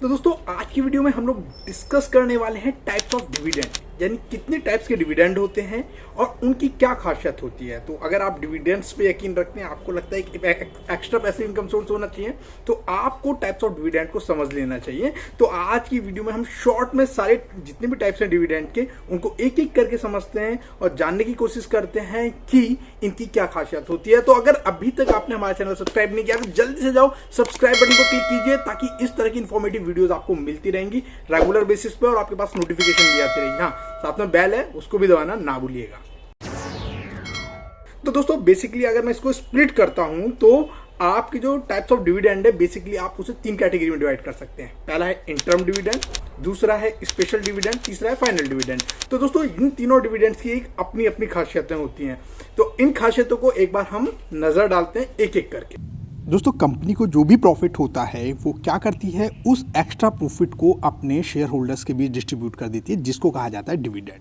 तो दोस्तों आज की वीडियो में हम लोग डिस्कस करने वाले हैं टाइप्स ऑफ डिविडेंड, यानी कितने टाइप्स के डिविडेंड होते हैं और उनकी क्या खासियत होती है। तो अगर आप डिविडेंड्स पे यकीन रखते हैं, आपको लगता है कि एक्स्ट्रा पैसिव इनकम सोर्स होना चाहिए, तो आपको टाइप्स ऑफ डिविडेंड को समझ लेना चाहिए। तो आज की वीडियो में हम शॉर्ट में सारे जितने भी टाइप्स हैं डिविडेंड के, उनको एक एक करके समझते हैं और जानने की कोशिश करते हैं कि इनकी क्या खासियत होती है। तो अगर अभी तक आपने हमारा चैनल सब्सक्राइब नहीं किया तो जल्दी से जाओ सब्सक्राइब बटन को क्लिक कीजिए, ताकि इस तरह की इंफॉर्मेटिव वीडियोस आपको मिलती रहेंगी रेगुलर बेसिस पे और आपके पास नोटिफिकेशन भी आती रहेगी। हाँ, साथ में बेल है, उसको भी दबाना ना भूलिएगा। तो दोस्तों बेसिकली अगर मैं इसको स्प्लिट करता हूं तो आपके जो टाइप्स ऑफ डिविडेंड है, बेसिकली आप उसे तीन कैटेगरी में डिवाइड कर सकते हैं। पहला है इंटर्म डिविडेंड, दूसरा है स्पेशल डिविडेंड, तीसरा है फाइनल डिविडेंड। तो दोस्तों इन तीनों डिविडेंड्स की एक अपनी अपनी खासियतें होती हैं। तो इन खासियतों को एक बार हम नजर डालते हैं एक एक करके। दोस्तों कंपनी को जो भी प्रॉफिट होता है वो क्या करती है, उस एक्स्ट्रा प्रॉफिट को अपने शेयर होल्डर्स के बीच डिस्ट्रीब्यूट कर देती है, जिसको कहा जाता है डिविडेंड,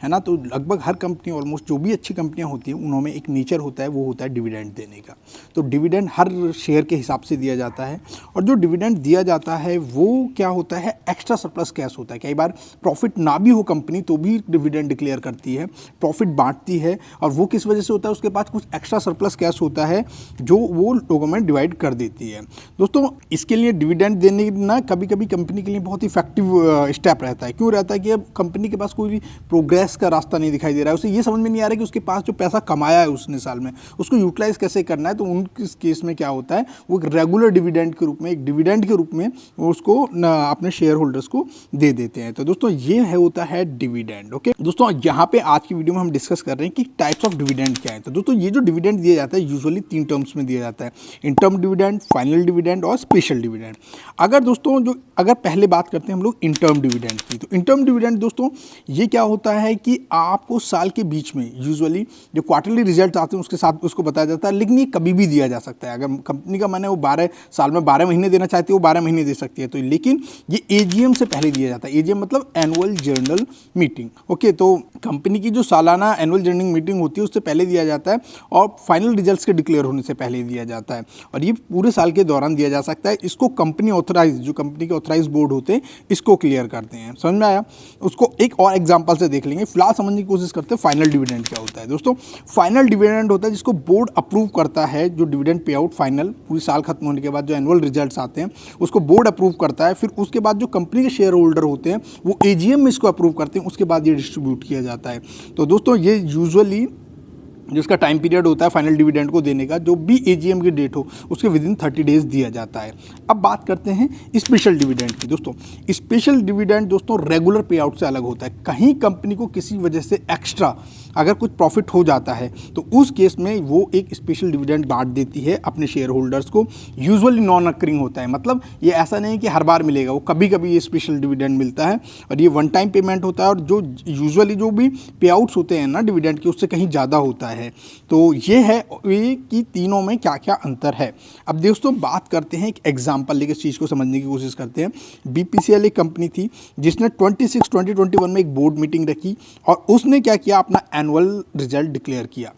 है ना। तो लगभग हर कंपनी, ऑलमोस्ट जो भी अच्छी कंपनियां होती हैं उनमें एक नेचर होता है, वो होता है डिविडेंड देने का। तो डिविडेंड हर शेयर के हिसाब से दिया जाता है, और जो डिविडेंड दिया जाता है वो क्या होता है, एक्स्ट्रा सरप्लस कैश होता है। कई बार प्रॉफिट ना भी हो कंपनी तो भी डिविडेंड डिक्लेयर करती है, प्रॉफिट बांटती है, और वो किस वजह से होता है, उसके पास कुछ एक्स्ट्रा सरप्लस कैश होता है जो वो लोगों में डिवाइड कर देती है। दोस्तों इसके लिए डिविडेंड देने ना कभी कभी कंपनी के लिए बहुत इफेक्टिव स्टेप रहता है। क्यों रहता है कि अब कंपनी के पास कोई प्रोग्रेस का रास्ता नहीं दिखाई दे रहा है, उसे ये समझ में नहीं आ रहा है कि उसके पास जो पैसा कमाया है उसने साल में, उसको यूटिलाइज कैसे करना है। तो उन केस में क्या होता है, वो एक रेगुलर डिविडेंड के रूप में, एक डिविडेंड के रूप में उसको अपने शेयर होल्डर्स को दे देते हैं। तो दोस्तों ये होता है डिविडेंड। ओके दोस्तों, यहाँ पे आज की वीडियो में हम डिस्कस कर रहे हैं कि टाइप्स ऑफ डिविडेंड क्या है। तो दोस्तों ये जो डिविडेंड दिया जाता है यूजुअली तीन टर्म्स में दिया जाता है, इंटर्म डिविडेंड, फाइनल डिविडेंड और स्पेशल डिविडेंड। अगर पहले बात करते हैं हम लोग इंटर्म डिविडेंड की, तो इंटर्म डिविडेंड दोस्तों ये क्या होता है कि आपको साल के बीच में यूजुअली जो क्वार्टरली रिजल्ट आते हैं उसके साथ उसको बताया जाता है, लेकिन ये कभी भी दिया जा सकता है। अगर कंपनी का मन है वो 12 साल में 12 महीने देना चाहती है, वो 12 महीने दे सकती है। तो लेकिन ये एजीएम से पहले दिया जाता है। एजीएम मतलब एनुअल जनरल मीटिंग। ओके, तो कंपनी की जो सालाना एनुअल जनरल मीटिंग होती है उससे पहले दिया जाता है, और फाइनल रिजल्ट्स के डिक्लेयर होने से पहले दिया जाता है, और ये पूरे साल के दौरान दिया जा सकता है। इसको कंपनी ऑथराइज, जो कंपनी के ऑथराइज बोर्ड होते हैं, इसको क्लियर करते हैं। समझ में आया? उसको एक और एग्जांपल से देख लेंगे, फिलहाल समझने की कोशिश करते हैं फाइनल डिविडेंड क्या होता है। दोस्तों फाइनल डिविडेंड होता है जिसको बोर्ड अप्रूव करता है, जो डिविडेंड पे आउट फाइनल पूरी साल खत्म होने के बाद जो एनुअल रिजल्ट्स आते हैं उसको बोर्ड अप्रूव करता है। फिर उसके बाद जो कंपनी के शेयर होल्डर होते हैं वो एजीएम में इसको अप्रूव करते हैं, उसके बाद ये डिस्ट्रीब्यूट किया जाता है। तो दोस्तों ये यूजुअली जिसका टाइम पीरियड होता है फाइनल डिविडेंड को देने का, जो भी एजीएम की डेट हो उसके विदिन 30 डेज दिया जाता है। अब बात करते हैं स्पेशल डिविडेंड की। दोस्तों स्पेशल डिविडेंड दोस्तों रेगुलर पे आउट से अलग होता है। कहीं कंपनी को किसी वजह से एक्स्ट्रा अगर कुछ प्रॉफिट हो जाता है तो उस केस में वो एक स्पेशल डिविडेंड बांट देती है अपने शेयर होल्डर्स को। यूजुअली नॉन अक्रिंग होता है, मतलब ये ऐसा नहीं कि हर बार मिलेगा, वो कभी कभी ये स्पेशल डिविडेंड मिलता है, और ये वन टाइम पेमेंट होता है, और जो यूजुअली जो भी पे आउट्स होते हैं ना डिविडेंड के, उससे कहीं ज़्यादा होता है। तो ये है कि तीनों में क्या क्या अंतर है। अब दोस्तों बात करते हैं, एक एग्जांपल लेकर इस चीज़ को समझने की कोशिश करते हैं। बीपीसीएल एक कंपनी थी जिसने 2021 में एक बोर्ड मीटिंग रखी, और उसने क्या किया, अपना एनुअल रिजल्ट डिक्लेयर किया।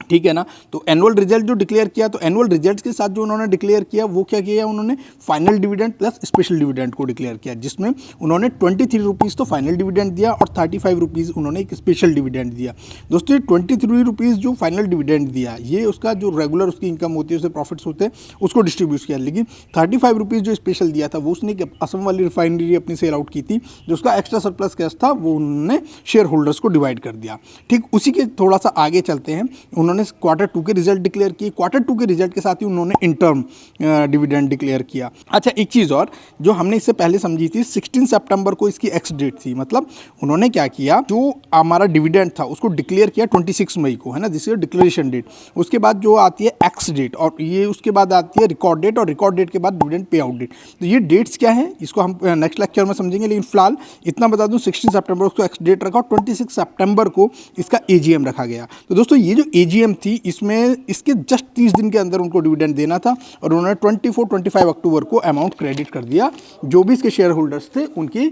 ठीक है ना। तो एनुअल रिजल्ट जो डिक्लेयर किया, तो एनुअल रिजल्ट के साथ जो उन्होंने डिक्लेयर किया वो क्या किया, उन्होंने final dividend plus special dividend को डिक्लेयर किया, जिसमें उन्होंने 23 रुपीज़ तो फाइनल डिविडेंड दिया और 35 रुपीज़ उन्होंने एक स्पेशल डिविडेंड दिया। दोस्तों 23 रुपीज़ जो फाइनल डिविडेंड दिया, ये उसका जो रेगुलर उसकी इनकम होती है, उससे प्रॉफिट्स होते हैं, उसको डिस्ट्रीब्यूट किया। लेकिन 35 रुपीज़ जो स्पेशल दिया था वो उसने असम वाली रिफाइनरी अपनी सेल आउट की थी, जो उसका एक्स्ट्रा सरप्लस कैश था वो उन्होंने शेयर होल्डर्स को डिवाइड कर दिया। ठीक उसी के थोड़ा सा आगे चलते हैं। उन्होंने क्वार्टर 2 के रिजल्ट डिक्लेयर किए, क्वार्टर 2 के रिजल्ट के साथ ही उन्होंने इंटर्म डिविडेंड डिक्लेयर किया। अच्छा एक चीज़ और जो हमने इससे पहले समझी थी, 16 सितंबर को इसकी एक्स डेट थी, मतलब उन्होंने क्या किया, जो हमारा डिविडेंड था उसको डिक्लेयर किया 26 मई को, है ना, दिस इज डिक्लेरेशन डेट। उसके बाद जो आती है एक्स डेट, और ये उसके बाद आती है रिकॉर्ड डेट, और रिकॉर्ड डेट के बाद डिविडेंड पे आउट डेट। तो ये डेट्स क्या है इसको हम नेक्स्ट लेक्चर में समझेंगे, लेकिन फिलहाल इतना बता दूं 16 सितंबर उसको एक्स डेट रखा, और 26 सितंबर को इसका एजीएम रखा गया। तो दोस्तों ये जो एजीएम थी इसमें इसके जस्ट 30 दिन के अंदर उनको डिविडेंड देना था, और उन्होंने 24-25 अक्टूबर को अमाउंट क्रेडिट कर दिया जो भी इसके शेयर होल्डर्स थे उनकी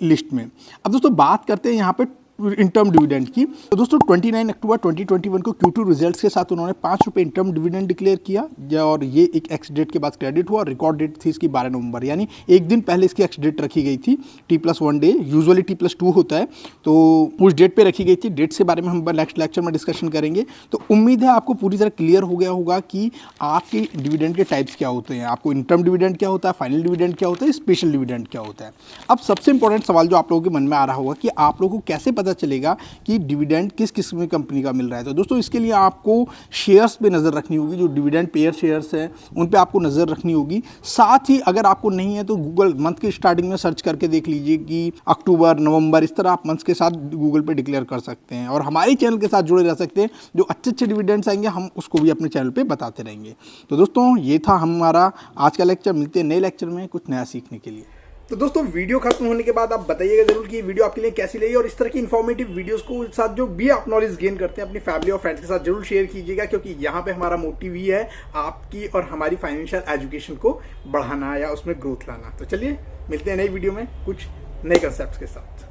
लिस्ट में। अब दोस्तों बात करते हैं यहाँ पे इंटर्म डिविडेंड की। तो दोस्तों 29 अक्टूबर 2021 को Q2 रिजल्ट्स के साथ उन्होंने 5 रुपये इंटर्म डिविडेंड डिक्लेयर किया और ये एक एक्स डेट के बाद क्रेडिट हुआ। रिकॉर्ड डेट थी इसकी 12 नवंबर, यानी एक दिन पहले इसकी एक्स डेट रखी गई थी। T+1 डे, यूजुअली T+2 होता है, तो उस डेट पे रखी गई थी। डेट्स के बारे में हम नेक्स्ट लेक्चर में डिस्कशन करेंगे। तो उम्मीद है आपको पूरी तरह क्लियर हो गया होगा कि आपके डिविडेंड के टाइप्स क्या होते हैं, आपको इंटर्म डिविडेंड क्या होता है, फाइनल डिविडेंड क्या होता है, स्पेशल डिविडेंड क्या होता है। अब सबसे इंपॉर्टेंट सवाल जो आप लोगों के मन में आ रहा होगा कि आप लोगों को कैसे पता चलेगा कि डिविडेंड किस किस्म की कंपनी का मिल रहा है। तो दोस्तों इसके लिए आपको शेयर्स पे नज़र रखनी होगी, जो डिविडेंड पेयर शेयर्स हैं उन पे आपको नज़र रखनी होगी। साथ ही अगर आपको नहीं है तो गूगल मंथ के स्टार्टिंग में सर्च करके देख लीजिए कि अक्टूबर, नवंबर, इस तरह आप मंथ्स के साथ गूगल पे डिक्लेयर कर सकते हैं और हमारे चैनल के साथ जुड़े रह सकते हैं। जो अच्छे अच्छे डिविडेंड्स आएंगे हम उसको भी अपने चैनल पर बताते रहेंगे। तो दोस्तों ये था हमारा आज का लेक्चर। मिलते हैं नए लेक्चर में कुछ नया सीखने के लिए। तो दोस्तों वीडियो खत्म होने के बाद आप बताइएगा जरूर कि ये वीडियो आपके लिए कैसी लगी, और इस तरह की इन्फॉर्मेटिव वीडियोस को साथ जो भी आप नॉलेज गेन करते हैं अपनी फैमिली और फ्रेंड्स के साथ जरूर शेयर कीजिएगा, क्योंकि यहाँ पे हमारा मोटिव ही है आपकी और हमारी फाइनेंशियल एजुकेशन को बढ़ाना या उसमें ग्रोथ लाना। तो चलिए मिलते हैं नई वीडियो में कुछ नए कंसेप्ट के साथ।